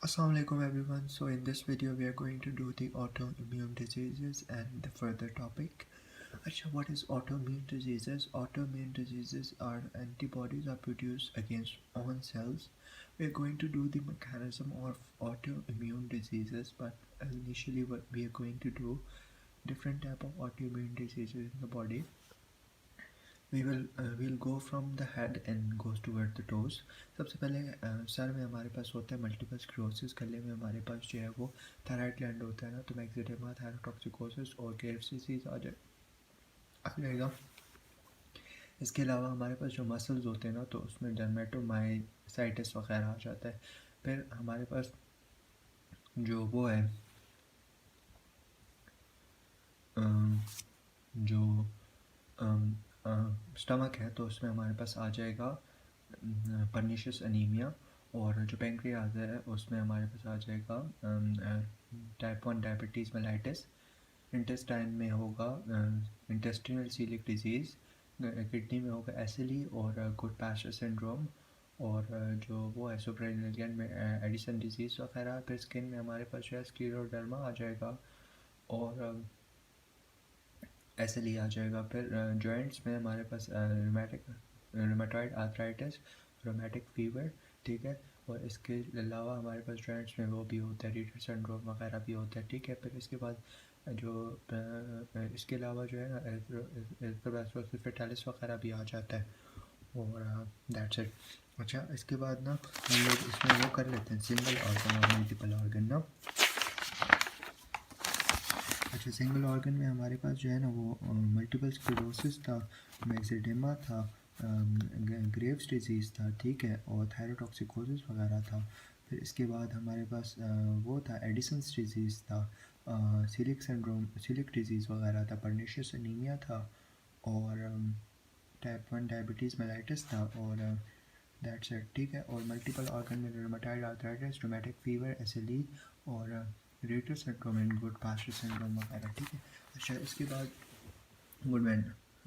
Assalamualaikum everyone. So in this video we are going to do the autoimmune diseases and the further topic. Acha, what is autoimmune diseases? Autoimmune diseases are antibodies are produced against own cells. We are going to do the mechanism of autoimmune diseases, but initially what we are going to do different type of autoimmune diseases in the body. we'll go from the head and goes toward the toes. सबसे पहले sir में हमारे पास होता है multiple sclerosis, गले में हमारे पास जो है वो थायराइड ग्लैंड होता है ना, तो एक्जिडेमा, थायरोटॉक्सिकोसिस और ग्रेव्स डिजीज आ जाएगा। इसके अलावा हमारे पास जो मसल्स होते हैं ना, तो उसमें डर्मेटोमाइसाइटिस वगैरह आ जाता है। फिर हमारे पास जो वो है जो स्टमक है, तो उसमें हमारे पास आ जाएगा परनीशियस अनीमिया। और जो पेंक्रियाज है उसमें हमारे पास आ जाएगा टाइप 1 डायबिटीज़ मेलाइटिस। इंटेस्टाइन में होगा इंटेस्टिनल सीलिक डिजीज़। किडनी में होगा एसिली और गुड पैस्चर सिंड्रोम। और जो वो है सुपरनल ग्लैंड में एडिसन डिजीज़ वगैरह। फिर स्किन में हमारे पास जो है स्क्लेरोडर्मा आ जाएगा और एसिली आ जाएगा। फिर जॉइंट्स में हमारे पास रूमेटॉइड आर्थराइटिस, रोमेटिक फीवर, ठीक है। और इसके अलावा हमारे पास जॉइंट्स में वो भी होता है, रीटर सिंड्रोम वगैरह भी होता है, ठीक है। फिर इसके बाद जो इसके अलावा जो है एरिथ्रोब्लास्टोसिस वगैरह भी आ जाता है और दैट्स इट। अच्छा, इसके बाद ना हम लोग इसमें वो कर लेते हैं सिंगल ऑर्गन और मल्टीपल ऑर्गन ना। अच्छा, सिंगल ऑर्गन में हमारे पास जो है ना वो मल्टीपल स्क्लेरोसिस था, मेक्सिडेमा था, ग्रेव्स डिजीज़ था, ठीक है, और थायरोटॉक्सिकोसिस वगैरह था। फिर इसके बाद हमारे पास वो था एडिसन्स डिजीज़ था, सिलिक सिंड्रोम, सिलिक डिजीज़ वगैरह था, परनीशियस अनीमिया था और टाइप 1 डायबिटीज़ मेलाइटिस था और दैट्स इट, ठीक है। और मल्टीपल ऑर्गन में rheumatoid arthritis, rheumatic fever, SLE और Reiter syndrome and Goodpasture syndrome वगैरह, ठीक है। अच्छा, इसके बाद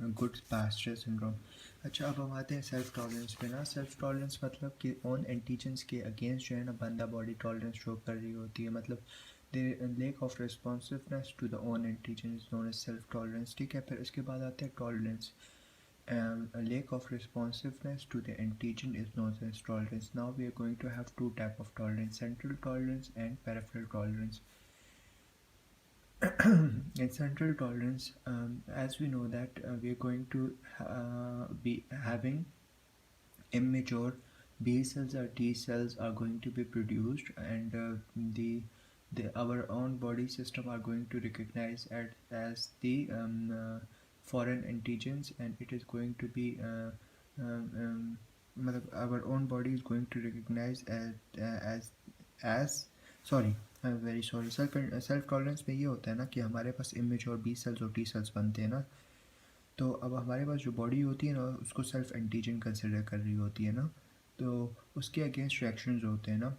गुड पास्चर सिंड्रोम। अच्छा, अब हम आते हैं सेल्फ टॉलरेंस पे ना। सेल्फ टॉलरेंस मतलब कि ऑन एंटीजेंस के अगेंस्ट जो है ना बंदा बॉडी टॉलरेंस शो कर रही होती है, मतलब the lack of responsiveness to the on antigen is known as self tolerance, ठीक है। फिर इसके बाद आते हैं tolerance. A lack of responsiveness to the antigen is known as tolerance. Now we are going to have two type of tolerance: central tolerance and peripheral tolerance. In central tolerance, as we know that we are going to be having immature B cells or T cells are going to be produced, and our own body system are going to recognize as the foreign antigens, and it is going to be our own body is going to recognize as sorry, very sorry. Self tolerance में ये होता है ना कि हमारे पास immature B sales और T cells बनते हैं ना, तो अब हमारे पास जो बॉडी होती है ना उसको सेल्फ एंटीजन कंसिडर कर रही होती है ना, तो उसके अगेंस्ट रिएक्शंस होते हैं ना।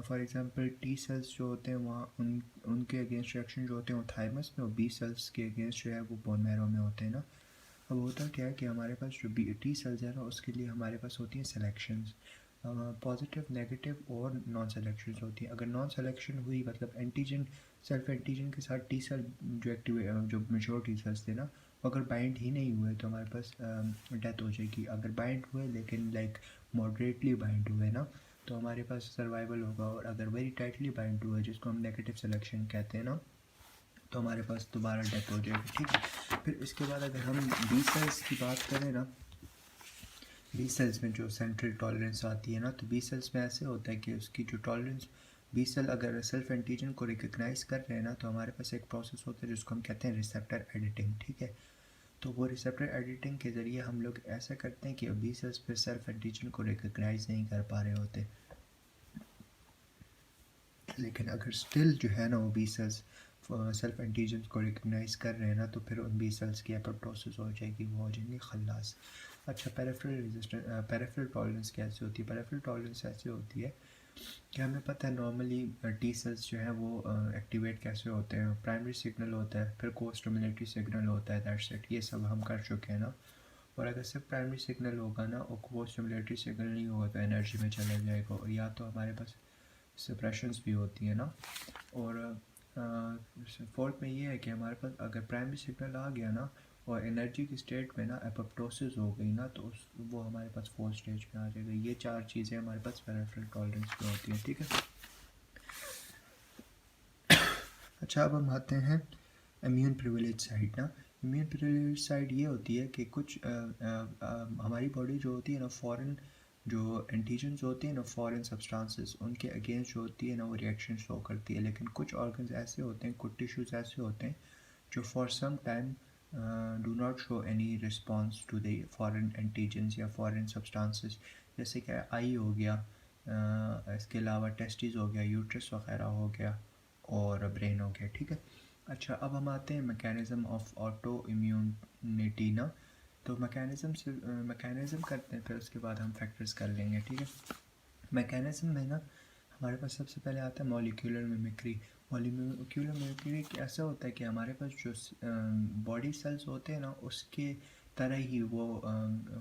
फॉर एग्जांपल टी सेल्स जो होते हैं वहाँ उनके अगेंस्ट रिएक्शन जो होते हैं वो थायमस में, और बी सेल्स के अगेंस्ट जो है वो बोन मैरो में होते हैं ना। अब होता क्या है कि हमारे पास जो बी टी सेल्स है ना उसके लिए हमारे पास होती हैं सिलेक्शंस, पॉजिटिव, नेगेटिव और नॉन सिलेक्शंस होती हैं। अगर नॉन सिलेक्शन हुई मतलब एंटीजन सेल्फ एंटीजन के साथ टी सेल जो जो मेच्योर टी सेल्स थे ना, अगर बाइंड ही नहीं हुए तो हमारे पास डेथ हो जाएगी। अगर बाइंड हुए लेकिन लाइक मॉडरेटली बाइंड हुए ना, तो हमारे पास सर्वाइवल होगा। और अगर वेरी टाइटली बाइंड हुए जिसको हम नेगेटिव सिलेक्शन कहते हैं ना, तो हमारे पास दोबारा डेथ हो जाएगी, ठीक है। फिर इसके बाद अगर हम बी सेल्स की बात करें ना, बी सेल्स में जो सेंट्रल टॉलरेंस आती है ना, तो बी सेल्स में ऐसे होता है कि उसकी जो टॉलरेंस, बी सेल अगर सेल्फ एंटीजन को रिकग्नाइज कर रहे हैं ना, तो हमारे पास एक प्रोसेस होता है जिसको हम कहते हैं रिसेप्टर एडिटिंग, ठीक है। तो वो रिसेप्टर एडिटिंग के ज़रिए हम लोग ऐसा करते हैं कि बी सेल्स फिर सेल्फ एंटीजन को रिकग्नाइज नहीं कर पा रहे होते, लेकिन अगर स्टिल जो है ना वो बी सेल्स सेल्फ एंटीजन को रिकग्नाइज कर रहे हैं ना, तो फिर उन बी सेल्स की एपोप्टोसिस हो जाएगी, वो हो जाएंगे खल्लास। अच्छा, पेरिफेरल टॉलरेंस कैसे होती है? पेरिफेरल टॉलरेंस ऐसे होती है कि हमें पता है नॉर्मली टी सेल्स जो है वो एक्टिवेट कैसे होते हैं। प्राइमरी सिग्नल होता है, फिर को स्टिमुलेटरी सिग्नल होता है, दैट्स इट, ये सब हम कर चुके हैं ना। और अगर सिर्फ प्राइमरी सिग्नल होगा ना और को स्टिमुलेटरी सिग्नल नहीं होगा तो एनर्जी में चला जाएगा, और या तो हमारे पास सप्रेशंस भी होती है ना। और फोर्थ में ये है कि हमारे पास अगर प्राइमरी सिग्नल आ गया ना और एनर्जी की स्टेट में ना एपोप्टोसिस हो गई ना, तो वो हमारे पास फोर्थ स्टेज में आ जाएगा। ये 4 चीज़ें हमारे पास पेरिफेरल टॉलरेंस में होती हैं, ठीक है। अच्छा, अब हम आते हैं इम्यून प्रिविलेज साइड ना। इम्यून प्रिविलेज साइड ये होती है कि कुछ हमारी बॉडी जो होती है ना, फॉरेन जो एंटीजन्स होती हैं ना, फॉरेन सब्सटेंसेस, उनके अगेंस्ट जो होती है ना वो रिएक्शन शो करती है। लेकिन कुछ ऑर्गन्स ऐसे होते हैं, कुछ टिश्यूज़ ऐसे होते हैं जो for some time do not show any response to the foreign antigens या फॉरेन सब्सटेंसेस। जैसे कि आई हो गया, इसके अलावा टेस्टिस हो गया, यूट्रस वगैरह हो गया, और ब्रेन हो गया, ठीक है। अच्छा, अब हम आते हैं मैकेनिज़्म ऑफ ऑटो इम्यूनिटी ना। तो मैकेनिज़्म करते हैं, फिर उसके बाद हम फैक्टर्स कर लेंगे, ठीक है। मैकेनिज़्म में ना हमारे पास सबसे पहले आता है मॉलिक्यूलर मिमिक्री। मॉलिक्यूलर मिमिक्री ऐसा होता है कि हमारे पास जो बॉडी सेल्स होते हैं ना, उसके तरह ही वो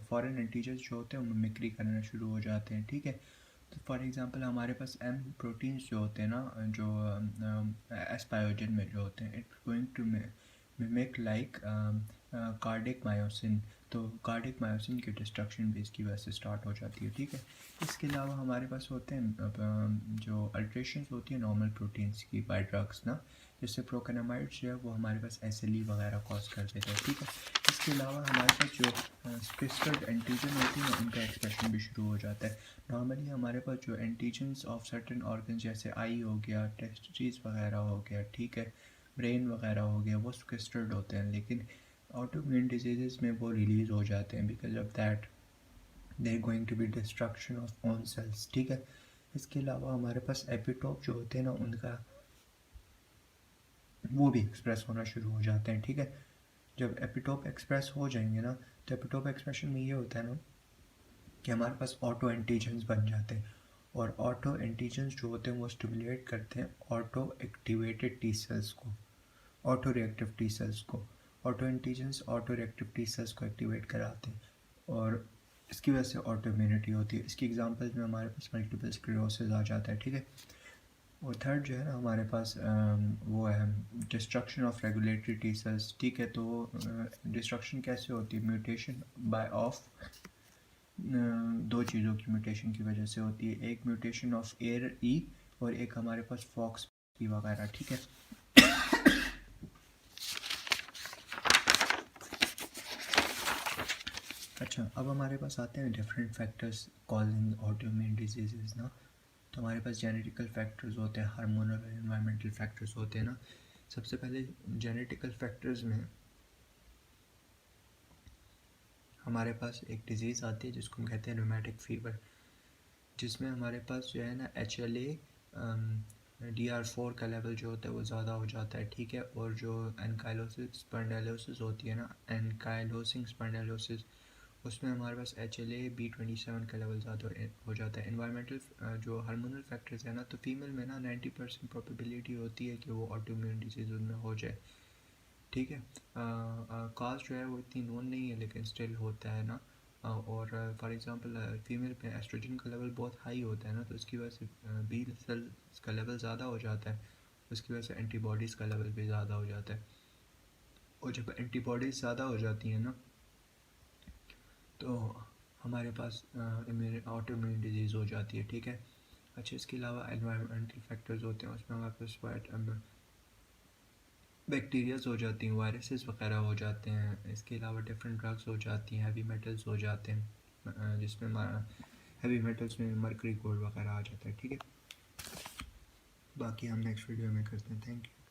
फॉरेन एंटीजन्स जो होते हैं वो मिमिक्री करना शुरू हो जाते हैं, ठीक है। तो फॉर एग्जांपल हमारे पास एम प्रोटीन्स जो होते हैं ना, जो एस्पायोजन में जो होते हैं, it's going to mimic like cardiac myosin. तो कार्डिक मायोसिन की डिस्ट्रक्शन भी इसकी वजह से स्टार्ट हो जाती है, ठीक है। इसके अलावा हमारे पास होते हैं जो अल्ट्रेशंस होती है नॉर्मल प्रोटीन्स की बाय ड्रग्स ना, जैसे प्रोकेनामाइड्स जो है वो हमारे पास एसएलई वगैरह कॉज कर देते हैं, ठीक है। इसके अलावा हमारे पास जो स्पेसिफिक एंटीजन होती है ना, उनका एक्सप्रेशन भी शुरू हो जाता है। नॉर्मली हमारे पास जो एंटीजन्स ऑफ सर्टेन ऑर्गन जैसे आई हो गया, टेस्टिस वगैरह हो गया, ठीक है, ब्रेन वगैरह हो गया, वो स्क्रिस्टल्ड होते हैं। लेकिन ऑटोइम्यून डिजीज़ में वो रिलीज़ हो जाते हैं, because of that there going to be destruction of own cells, ठीक है। इसके अलावा हमारे पास एपिटोप जो होते हैं ना, उनका वो भी एक्सप्रेस होना शुरू हो जाते हैं, ठीक है। जब एपिटोप एक्सप्रेस हो जाएंगे ना, तो एपिटोप एक्सप्रेशन में ये होता है ना कि हमारे पास ऑटो एंटीजन्स बन जाते हैं, और ऑटो एंटीजन्स जो होते हैं वो स्टिमुलेट करते हैं ऑटो एक्टिवेटेड टी सेल्स को, ऑटो रिएक्टिव टी सेल्स को। Auto antigens auto reactive T cells को एक्टिवेट कराते हैं, और इसकी वजह से ऑटो इम्यूनिटी होती है। इसकी एग्जांपल्स में हमारे पास मल्टीपल स्क्लेरोसिस आ जाता है, ठीक है। और थर्ड जो है ना हमारे पास वो है destruction of regulatory T cells, ठीक है। तो डिस्ट्रक्शन कैसे होती है? म्यूटेशन बाय ऑफ दो चीज़ों की म्यूटेशन की वजह से होती है। एक म्यूटेशन ऑफ एयर ई, और एक हमारे पास फॉक्स पी वगैरह, ठीक है। अच्छा, अब हमारे पास आते हैं different factors causing autoimmune disease ना। तो हमारे पास जेनेटिकल फैक्टर्स होते हैं, हार्मोनल और एनवायरमेंटल फैक्टर्स होते हैं ना। सबसे पहले जेनेटिकल फैक्टर्स में हमारे पास एक डिज़ीज़ आती है जिसको हम कहते हैं रूमेटिक फीवर, जिसमें हमारे पास जो है ना HLA DR4 का लेवल जो होता है वो ज़्यादा हो जाता है, ठीक है। और जो एनकाइलोसिस स्पॉन्डिलोसिस होती है ना, एनकाइलोसिंग स्पॉन्डिलोसिस, उसमें हमारे पास HLA B27 का लेवल ज़्यादा हो जाता है। एनवायरमेंटल जो हार्मोनल फैक्टर्स है ना, तो फीमेल में ना 90% प्रोबेबिलिटी होती है कि वो ऑटोइम्यून डिजीज़ में हो जाए, ठीक है। कास्ट जो है वो इतनी नोन नहीं है, लेकिन स्टिल होता है ना। और फॉर एग्जांपल फीमेल पे एस्ट्रोजन का लेवल बहुत हाई होता है ना, तो इसकी वजह से बी सेल्स का लेवल ज़्यादा हो जाता है, उसकी वजह से एंटीबॉडीज़ का लेवल भी ज़्यादा हो जाता है। और जब एंटीबॉडीज़ ज़्यादा हो जाती हैं ना, तो हमारे पास ऑटोइम्यून डिजीज़ हो जाती है, ठीक है। अच्छा, इसके अलावा एनवायरमेंटल फैक्टर्स होते हैं, उसमें हमारे पास बैक्टीरियाज हो जाती हैं, वायरसेस वगैरह हो जाते हैं। इसके अलावा डिफरेंट ड्रग्स हो जाती हैं, हैवी मेटल्स हो जाते हैं, जिसमें हैवी मेटल्स में मरकरी गोल्ड वगैरह आ जाता है, ठीक है। बाकी हम नेक्स्ट वीडियो में करते हैं। Thank you.